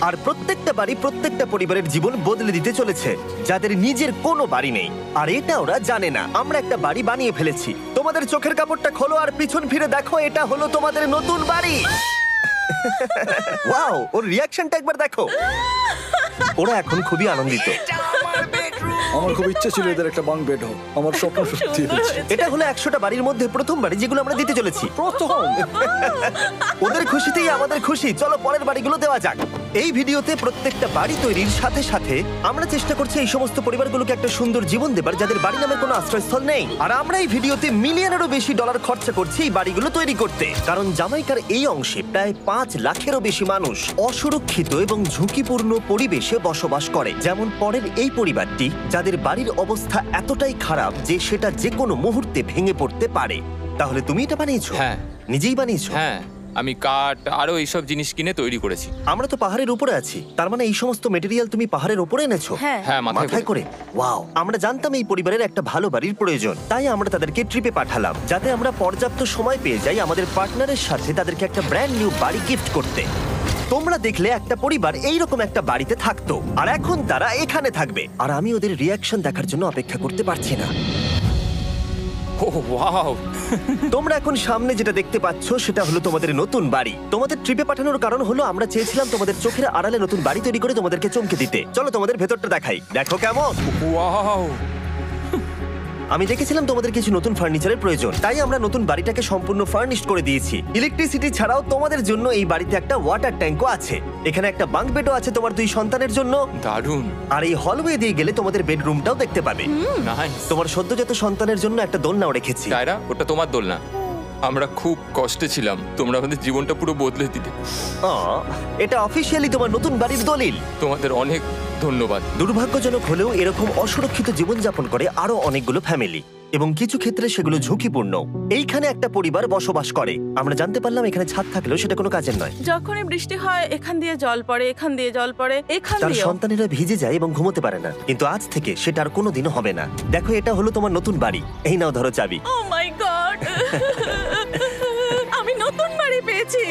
আর প্রত্যেকটা বাড়ি প্রত্যেকটা পরিবারের জীবন বদলে দিতে চলেছে, যাদের নিজের কোনো বাড়ি নেই। আর এটা ওরা জানে না। আমরা একটা বাড়ি বানিয়ে ফেলেছি। তোমাদের চোখের কাপড়টা খোলো আর পিছন ফিরে দেখো, এটা হলো তোমাদের নতুন বাড়ি। ওয়াও, ওর রিয়াকশনটা একবার দেখো। ওরা এখন খুবই আনন্দিত। আমার খুব ইচ্ছে ছিল এদের একটা বাঙ্ক বেড হোক। আমার স্বপ্ন সত্যি হয়েছে। এটা হলো 100টা বাড়ির মধ্যে প্রথম বাড়ি যেগুলো আমরা দিতে চলেছি। প্রথম ওদের খুশিতেই আমাদের খুশি। চলো পরের বাড়িগুলো দেওয়া যাক। এই ভিডিওতে প্রত্যেকটা বাড়ি তৈরির সাথে সাথে আমরা চেষ্টা করছি এই সমস্ত পরিবারগুলোকে একটা সুন্দর জীবন দেবার, যাদের বাড়ি নামের কোনো আশ্রয়স্থল নেই। আর আমরা এই ভিডিওতে মিলিয়নেরও বেশি ডলার খরচা করছি এই বাড়িগুলো তৈরি করতে, কারণ জামাইকার এই অংশে প্রায় 5 লাখেরও বেশি মানুষ অসুরক্ষিত এবং ঝুঁকিপূর্ণ পরিবেশে বসবাস করে। যেমন পরের এই পরিবারটি, যাদের বাড়ির অবস্থা এতটাই খারাপ যে সেটা যে কোনো মুহূর্তে ভেঙে পড়তে পারে। তাহলে তুমি এটা বানিয়েছো? হ্যাঁ। নিজেই বানিয়েছো? হ্যাঁ, আমি কাঠ আরো এইসব জিনিস কিনে তৈরি করেছি। আমরা তো পাহাড়ের উপরে আছি, তার মানে এই সমস্ত মেটেরিয়াল তুমি পাহাড়ের উপরে এনেছো? হ্যাঁ। হ্যাঁ, মাথায় করে। ওয়াও, আমরা জানতাম এই পরিবারের একটা ভালো বাড়ির প্রয়োজন, তাই আমরা তাদেরকে ট্রিপে পাঠালাম, যাতে আমরা পর্যাপ্ত সময় পেয়ে যাই আমাদের পার্টনারের সাথে তাদেরকে একটা ব্র্যান্ড নিউ বাড়ি গিফট করতে। তোমরা দেখলে একটা পরিবার এইরকম একটা বাড়িতে থাকতো, আর এখন তারা এখানে থাকবে। আর আমি ওদের রিয়াকশন দেখার জন্য অপেক্ষা করতে পারছি না। ও ওয়াও, তোমরা এখন সামনে যেটা দেখতে পাচ্ছ সেটা হলো তোমাদের নতুন বাড়ি। তোমাদের ট্রিপে পাঠানোর কারণ হলো আমরা চেয়েছিলাম তোমাদের চোখের আড়ালে নতুন বাড়ি তৈরি করে তোমাদেরকে চমকে দিতে। চলো তোমাদের ভেতরটা দেখাই, দেখো কেমন। ওয়াও। আমি দেখেছিলাম তোমাদের কিছু নতুন ফার্নিচারের প্রয়োজন, তাই আমরা নতুন বাড়িটাকে সম্পূর্ণ ফার্নিশড করে দিয়েছি। ইলেকট্রিসিটি ছাড়াও তোমাদের জন্য এই বাড়িতে একটা ওয়াটার ট্যাঙ্কও আছে। এখানে একটা বাঙ্ক বেডও আছে তোমার 2 সন্তানের জন্য। দারুণ। আর এই হলওয়ে দিয়ে গেলে তোমাদের বেডরুমটাও দেখতে পাবে। নাইস। তোমার সদ্যজাত সন্তানের জন্য একটা দোলনাও রেখেছি। টায়রা, ওটা তোমার দোলনা। আমরা খুব কষ্টে ছিলাম, তোমরা আমাদের জীবনটা পুরো বদলে দিতে। এটা অফিসিয়ালি তোমার নতুন বাড়ির দলিল। তোমাদের অনেক ধন্যবাদ। দুর্ভাগ্যজনক হলেও এরকম অসুরক্ষিত জীবনযাপন করে আরো অনেকগুলো ফ্যামিলি, এবং কিছু ক্ষেত্রে সেগুলো ঝুঁকিপূর্ণ। এইখানে একটা পরিবার বসবাস করে। আমরা জানতে পারলাম এখানে ছাদ থাকলেও সেটা কোনো কাজের নয়। যখনই বৃষ্টি হয় এখান দিয়ে জল পড়ে, এখান দিয়ে জল পড়ে, এখান তার দিয়ে। সন্তানেরা ভিজে যায় এবং ঘুমোতে পারে না, কিন্তু আজ থেকে সেটা আর কোনোদিনও হবে না। দেখো, এটা হলো তোমার নতুন বাড়ি। এই নাও, ধরো চাবি। ও মাই গড, আমি নতুন বাড়ি পেয়েছি।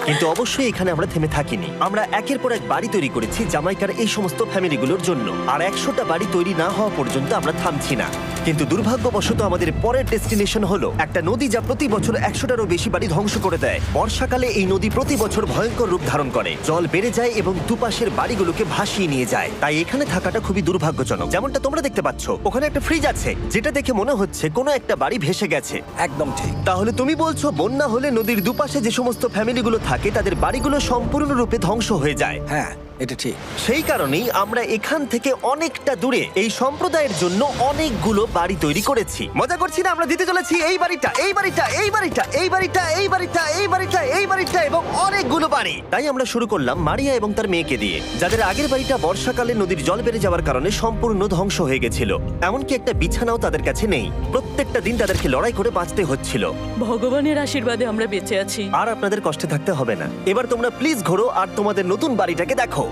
কিন্তু অবশ্যই এখানে আমরা থেমে থাকিনি। আমরা একের পর এক বাড়ি তৈরি করেছি জামাইকার এই সমস্ত ফ্যামিলিগুলোর জন্য, আর 100টা বাড়ি তৈরি না হওয়া পর্যন্ত আমরা থামছি না। কিন্তু দুর্ভাগ্যবশত আমাদের পরের ডেস্টিনেশন হলো একটা নদী, যা প্রতি বছর 100টারও বেশি বাড়ি ধ্বংস করে দেয়। বর্ষাকালে এই নদী প্রতি বছর ভয়ঙ্কর রূপ ধারণ করে, জল বেড়ে যায় এবং দুপাশের বাড়িগুলোকে ভাসিয়ে নিয়ে যায়। তাই এখানে থাকাটা খুবই দুর্ভাগ্যজনক। যেমনটা তোমরা দেখতে পাচ্ছ, ওখানে একটা ফ্রিজ আছে, যেটা দেখে মনে হচ্ছে কোনো একটা বাড়ি ভেসে গেছে। একদম ঠিক। তাহলে তুমি বলছো বন্যা হলে নদীর দুপাশে যে সমস্ত ফ্যামিলিগুলো থাকে তাদের বাড়িগুলো সম্পূর্ণরূপে ধ্বংস হয়ে যায়। হ্যাঁ, এটা ঠিক। সেই কারণেই আমরা এখান থেকে অনেকটা দূরে এই সম্প্রদায়ের জন্য অনেকগুলো বাড়ি তৈরি করেছি। মজা করছি না? আমরা দিতে চলেছি এই বাড়িটা, এই বাড়িটা, এই বাড়িটা, এই বাড়িটা, এই বাড়িটা, এই বাড়িটা, এই বাড়িটা এবং অনেকগুলো বাড়ি। তাই আমরা শুরু করলাম মারিয়া এবং তার মেয়েকে দিয়ে, যাদের আগের বাড়িটা বর্ষাকালে নদীর জল বেড়ে যাওয়ার কারণে সম্পূর্ণ ধ্বংস হয়ে গেছিল। এমনকি একটা বিছানাও তাদের কাছে নেই। প্রত্যেকটা দিন তাদেরকে লড়াই করে বাঁচতে হচ্ছিল। ভগবানের আশীর্বাদে আমরা বেঁচে আছি। আর আপনাদের কষ্টে থাকতে হবে না। এবার তোমরা প্লিজ ঘোরো আর তোমাদের নতুন বাড়িটাকে দেখো।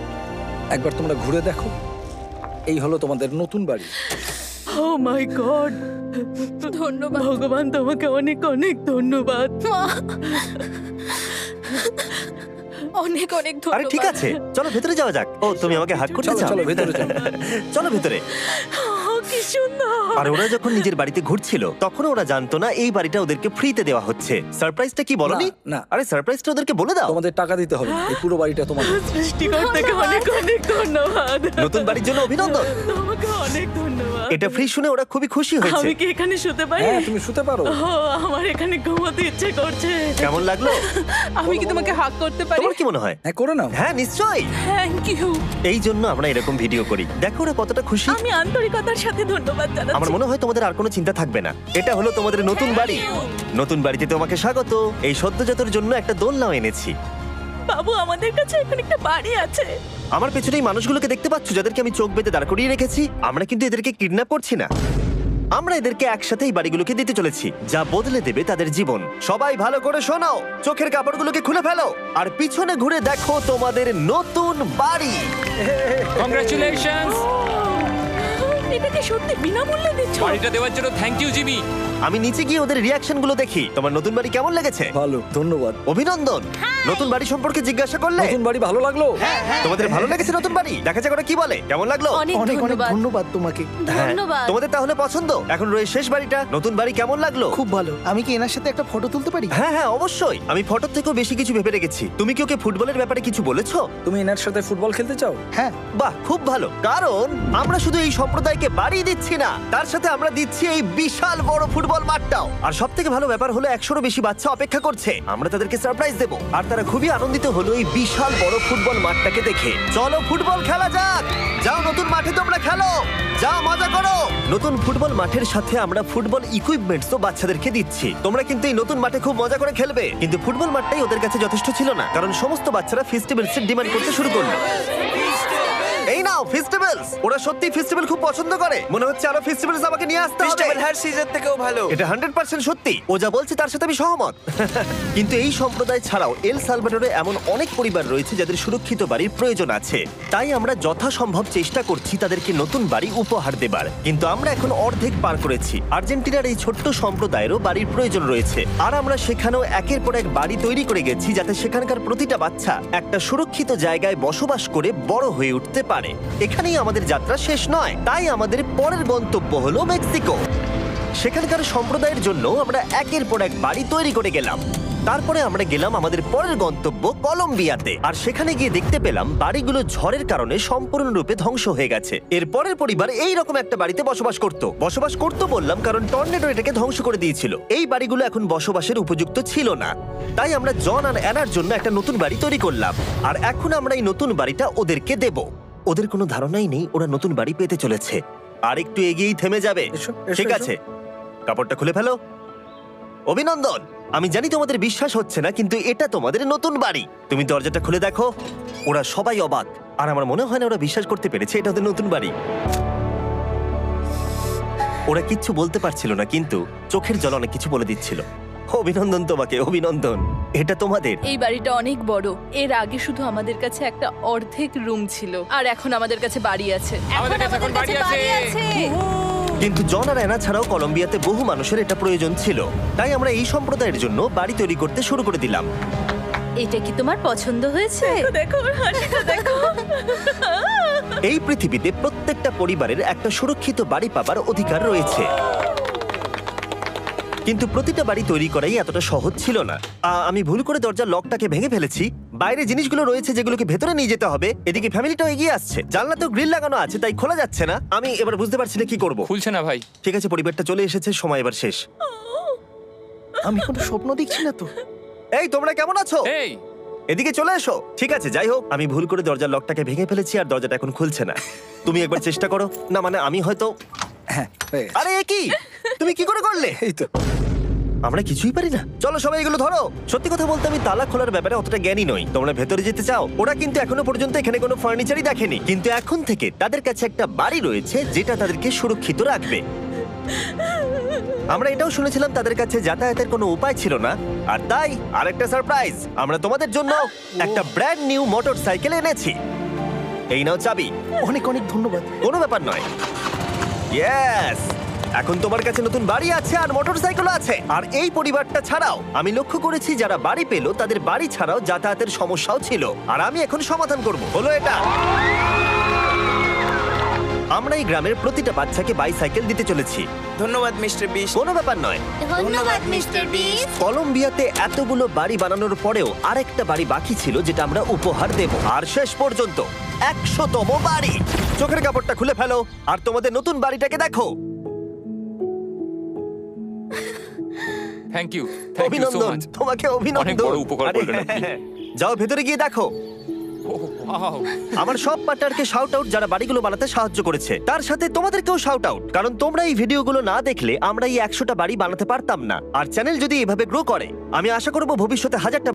একবার তোমরা ঘুরে দেখো, এই হলো তোমাদের নতুন বাড়ি। ও মাই গড, ধন্যবাদ ভগবান, তোমাকে অনেক অনেক ধন্যবাদ। অনেক অনেক ধন্যবাদ। আরে ঠিক আছে, চলো ভেতরে যাওয়া যাক। ও, তুমি আমাকে হাত করতে চলো, চাও? চলো, ভেতরে চলো। চলো ভেতরে। কি সুন্দর। আর ওরা যখন নিজের বাড়িতে ঘুরছিল তখন ওরা জানতো না এই বাড়িটা ওদেরকে ফ্রিতে দেওয়া হচ্ছে। সারপ্রাইজটা কি বলনি? না, না। আরে সারপ্রাইজটা ওদেরকে বলে দাও। তোমাদের টাকা দিতে হবে, এই পুরো বাড়িটা তোমাদের। সৃষ্টিকর্তাকে অনেক অনেক ধন্যবাদ। নতুন বাড়ির জন্য অভিনন্দন। তোমাকে অনেক ধন্যবাদ। এটা ফ্রি শুনে ওরা খুবই খুশি হয়েছে। আমি কি এখানে শুতে পারি? হ্যাঁ, তুমি শুতে পারো। ও, আমার এখানে ঘুমোতে ইচ্ছে করছে। কেমন লাগলো? আমি কি তোমাকে হাগ করতে পারি? তোমার কি মনে হয়? হ্যাঁ, করে নাও। হ্যাঁ, নিশ্চয়ই। Thank you. এই জন্য আমরা এরকম ভিডিও করি। দেখো ওরা কতটা খুশি। আমি আন্তরিকতার সাথে ধন্যবাদ জানাচ্ছি। আমার মনে হয় তোমাদের আর কোনো চিন্তা থাকবে না। এটা হলো তোমাদের নতুন বাড়ি। নতুন বাড়িতে তোমাকে স্বাগত। এই সদ্যজাতর জন্য একটা দোলনাও এনেছি। বাবু, আমাদের কাছে এখানে একটা বাড়ি আছে। আমার পেছনে এই মানুষগুলোকে দেখতে পাচ্ছ, যাদেরকে আমি চোখ বেঁধে দাঁড় করিয়ে রেখেছি? আমরা কিন্তু এদেরকে কিডন্যাপ করছি না। আমরা এদেরকে একসাথে এই বাড়িগুলোকে দিতে চলেছি, যা বদলে দেবে তাদের জীবন। সবাই ভালো করে শোনো, চোখের কাপড়গুলোকে খুলে ফেলো আর পিছনে ঘুরে দেখো তোমাদের নতুন বাড়ি। কংগ্রাচুলেশনস। এটাকে সত্যি বিনামূল্যে দিচ্ছ? বাড়িটা দেওয়ার জন্য থ্যাংক ইউ জিমি। আমি নিচে গিয়ে ওদের রিয়াকশন গুলো দেখি। তোমার নতুন বাড়ি কেমন লেগেছে? ভালো, ধন্যবাদ। অভিনন্দন। নতুন বাড়ি সম্পর্কে জিজ্ঞাসা করলে? নতুন বাড়ি ভালো লাগলো? তোমাদের ভালো লেগেছে নতুন বাড়ি? দেখা যাক ওরা কি বলে। কেমন লাগলো? অনেক অনেক অনেক ধন্যবাদ। ধন্যবাদ তোমাকে। হ্যাঁ, ধন্যবাদ। তোমাদের তাহলে পছন্দ। এখন রয়েছে শেষ বাড়িটা। নতুন বাড়ি কেমন লাগলো? খুব ভালো। আমি কি এনার সাথে একটা ফটো তুলতে পারি? হ্যাঁ হ্যাঁ অবশ্যই। আমি ফটোর থেকেও বেশি কিছু ভেবে রেখেছি। তুমি কি ওকে ফুটবলের ব্যাপারে কিছু বলেছো? তুমি এনার সাথে ফুটবল খেলতে চাও? হ্যাঁ। বাহ, খুব ভালো। কারণ আমরা শুধু এই সম্প্রদায়কে বাড়ি দিচ্ছি না, তার সাথে আমরা দিচ্ছি এই বিশাল বড় ফুটবল মাঠটাও। আর সব থেকে ভালো ব্যাপার হলো 100-রও বেশি বাচ্চা অপেক্ষা করছে। আমরা তাদেরকে সারপ্রাইজ দেবো। আর তারা খুবই আনন্দিত হলো এই বিশাল বড় ফুটবল মাঠটাকে দেখে। চলো ফুটবল খেলা যাক। যাও নতুন মাঠে তোমরা খেলো, যাও মজা করো। নতুন ফুটবল মাঠের সাথে আমরা ফুটবল ইকুইপমেন্টসও বাচ্চাদেরকে দিচ্ছি। তোমরা কিন্তু এই নতুন মাঠে খুব মজা করে খেলবে। কিন্তু ফুটবল মাঠটাই ওদের কাছে যথেষ্ট ছিল না, কারণ সমস্ত বাচ্চারা ফেস্টিভ্যালসের ডিমান্ড করতে শুরু করলো। এই নাও ফেস্টিভ্যালস। ওরা সত্যি ফেস্টিভ্যাল খুব পছন্দ করে। মনে হচ্ছে আরো ফেস্টিভ্যালস আমাকে নিয়ে আসতে হবে। ফেস্টিভ্যাল হার সিজন থেকেও ভালো। এটা 100% সত্যি। ও যা বলছে তার সাথে আমি সহমত। কিন্তু এই সম্প্রদায় ছাড়াও এল সালভাডোরে এমন অনেক পরিবার রয়েছে যাদের সুরক্ষিত বাড়ির প্রয়োজন আছে। তাই আমরা যথাসম্ভব চেষ্টা করছি তাদেরকে নতুন বাড়ি উপহার দেবার। কিন্তু আমরা এখন অর্ধেক পার করেছি। আর্জেন্টিনার এই ছোট্ট সম্প্রদায়েরও বাড়ির প্রয়োজন রয়েছে। আর আমরা সেখানেও একের পর এক বাড়ি তৈরি করে গেছি, যাতে সেখানকার প্রতিটা বাচ্চা একটা সুরক্ষিত জায়গায় বসবাস করে বড় হয়ে উঠতে পারে। এখানেই আমাদের যাত্রা শেষ নয়। তাই আমাদের পরের গন্তব্য হলো মেক্সিকো। সেখানকার সম্প্রদায়ের জন্য আমরা একের পর এক বাড়ি তৈরি করে গেলাম। তারপরে আমরা গেলাম আমাদের পরের গন্তব্য কলম্বিয়াতে। আর সেখানে গিয়ে দেখতে পেলাম বাড়িগুলো ঝড়ের কারণে সম্পূর্ণরূপে ধ্বংস হয়ে গেছে। এর পরের পরিবার এই রকম একটা বাড়িতে বসবাস করত বললাম কারণ টর্নেডো এটাকে ধ্বংস করে দিয়েছিল। এই বাড়িগুলো এখন বসবাসের উপযুক্ত ছিল না। তাই আমরা জন আর অ্যানার জন্য একটা নতুন বাড়ি তৈরি করলাম। আর এখন আমরা এই নতুন বাড়িটা ওদেরকে দেব। ওদের কোনো ধারণাই নেই ওরা নতুন বাড়ি পেতে চলেছে। আর একটু এগিয়েই থেমে যাবে। এসো, এসো, ঠিক এসো। আছে, কাপড়টা খুলে ফেলো। অভিনন্দন। আমি জানি তোমাদের বিশ্বাস হচ্ছে না, কিন্তু এটা তোমাদের নতুন বাড়ি। তুমি দরজাটা খুলে দেখো। ওরা সবাই অবাক। আর আমার মনে হয় না ওরা বিশ্বাস করতে পেরেছে এটা ওদের নতুন বাড়ি। ওরা কিচ্ছু বলতে পারছিল না, কিন্তু চোখের জল অনেক কিছু বলে দিচ্ছিল। অভিনন্দন তোমাকে, অভিনন্দন। এটা তোমাদের। এই বাড়িটা অনেক বড়। এর আগে শুধু আমাদের কাছে একটা অর্ধেক রুম ছিল, আর এখন আমাদের কাছে বাড়ি আছে। আমাদের কাছে এখন বাড়ি আছে। কিন্তু জন আর অ্যানা ছাড়াও কলম্বিয়াতে বহু মানুষের এটা প্রয়োজন ছিল। তাই আমরা এই সম্প্রদায়ের জন্য বাড়ি তৈরি করতে শুরু করে দিলাম। এটা কি তোমার পছন্দ হয়েছে? দেখো ওর হাসিটা দেখো। এই পৃথিবীতে প্রত্যেকটা পরিবারের একটা সুরক্ষিত বাড়ি পাবার অধিকার রয়েছে। কিন্তু প্রতিটা বাড়ি তৈরি করাই এতটা সহজ ছিল না। আমি ভুল করে দরজার লকটাকে ভেঙে ফেলেছি। বাইরে জিনিসগুলো রয়েছে যেগুলোকে ভেতরে নিয়ে যেতে হবে। এদিকে ফ্যামিলিটাও এগিয়ে আসছে। জানলাতেও গ্রিল লাগানো আছে, তাই খোলা যাচ্ছে না। আমি এবার বুঝতে পারছি না কি করব। খুলছে না ভাই। ঠিক আছে, পরিবারটা চলে এসেছে, সময় এবার শেষ। আমি কোনো স্বপ্ন দেখছি না তো। এই তোমরা কেমন আছো? এই এদিকে চলে এসো। ঠিক আছে, যাই হোক, আমি ভুল করে দরজার লকটাকে ভেঙে ফেলেছি আর দরজাটা এখন খুলছে না। তুমি একবার চেষ্টা করো না। মানে আমি হয়তো। হ্যাঁ, হয়ে গেছে। আরে এ কি? তুমি কি করে করলে? এই তো। আমরা কিছুই পারি না। চলো সবাই এগুলো ধরো। সত্যি কথা বলতে আমি তালা খোলার ব্যাপারে অতটা জ্ঞানী নই। তোমরা ভেতরে যেতে চাও? ওরা কিন্তু এখনো পর্যন্ত এখানে কোনো ফার্নিচারই দেখেনি। কিন্তু এখন থেকে তাদের কাছে একটা বাড়ি রয়েছে যেটা তাদেরকে সুরক্ষিত রাখবে। আমরা এটাও শুনেছিলাম তাদের কাছে যাতায়াতের কোনো উপায় ছিল না। আর তাই আরেকটা সারপ্রাইজ, আমরা তোমাদের জন্য একটা ব্র্যান্ড নিউ মোটরসাইকেল এনেছি। এই নাও চাবি। অনেক অনেক ধন্যবাদ। কোনো ব্যাপার নয়। ইয়েস, এখন তোমার কাছে নতুন বাড়ি আছে আর মোটরসাইকেল আছে। আর এই পরিবারটা ছাড়াও আমি লক্ষ্য করেছি যারা বাড়ি পেল তাদের বাড়ি ছাড়াও যাতায়াতের সমস্যাও ছিল। আর আমি এখন সমাধান করব। হলো এটা। আমরা এই গ্রামের প্রতিটা বাচ্চাকে বাইসাইকেল দিতে চলেছি। ধন্যবাদ মিস্টার বিশ। কোনো ব্যাপার নয়। ধন্যবাদ মিস্টার বিস্ট। কলম্বিয়াতে এতগুলো বাড়ি বানানোর পরেও আরেকটা বাড়ি বাকি ছিল যেটা আমরা উপহার দেব। আর শেষ পর্যন্ত 100তম বাড়ি। চোখের কাপড়টা খুলে ফেলো আর তোমাদের নতুন বাড়িটাকে দেখো। Thank you, thank you so অভিনন্দন, মাচ। তোমাকে অভিনন্দন। অনেক বড় উপকার আরে, করলেন আপনি। যাও ভেতরে গিয়ে দেখো। ওয়াও, আমার সব পার্টনারকে শাউট আউট যারা বাড়িগুলো বানাতে সাহায্য করেছে। তার সাথে তোমাদেরকেও শাউট আউট, কারণ তোমরা এই ভিডিওগুলো না দেখলে আমরা এই 100টা বাড়ি বানাতে পারতাম না। আর চ্যানেল যদি এভাবে গ্রো করে, আমি আশা করব ভবিষ্যতে 1000টা